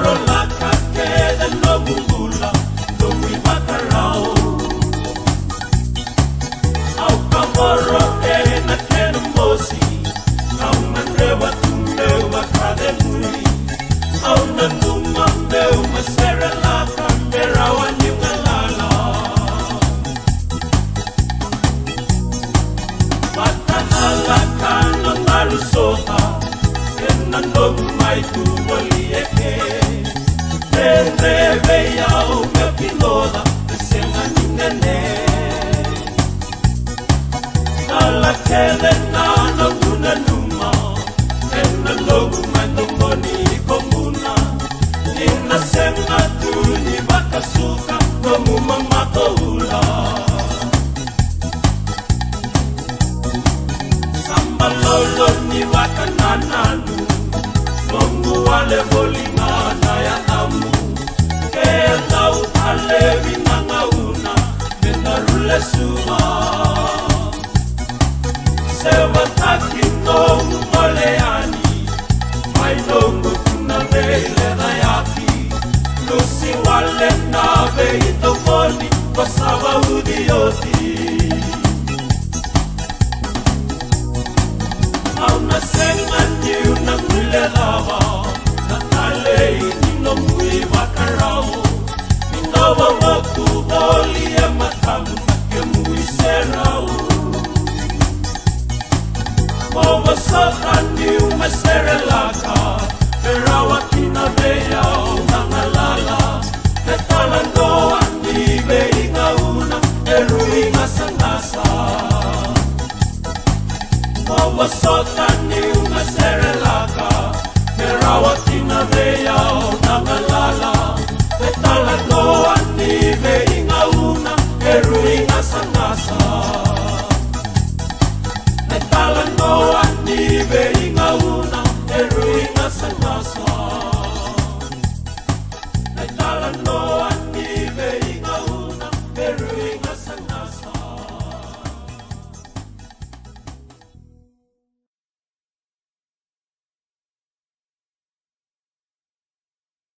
kamoro la kakeda no bungula no wibakarao au kamoro na kenamosi au manrewa tundewa kademuri au nanuma meu masera la kandera wanyungalala matanala kana malusota no mai tu bolieke Tende veiau me piloda Senga ningane Nala kele nana kuna numa Ena logu mandongoni komuna Nina senga tuni bakasuka Nomu mamato ula Samba lolo ni wakanananu Mungu wale bolingana ya amu Kela upale vinangauna Nenarule suma Sewa takino umoleani Mainongo kuna vele rayaki Lusi wale nave itofoni Wasawa udioti Auna senga niu na mwile lava Na talei nino mui wakarao Minawa waku boli e matamu Ke mui serao Mawa soka niu masere laka Perawa kina veyao nangalala Te talangoa nive inga una Eru inga sangasa Mawasota ni una serelaka Merawa tina veya o nangalala Petala doa ni ve inga una Eru inga sangasa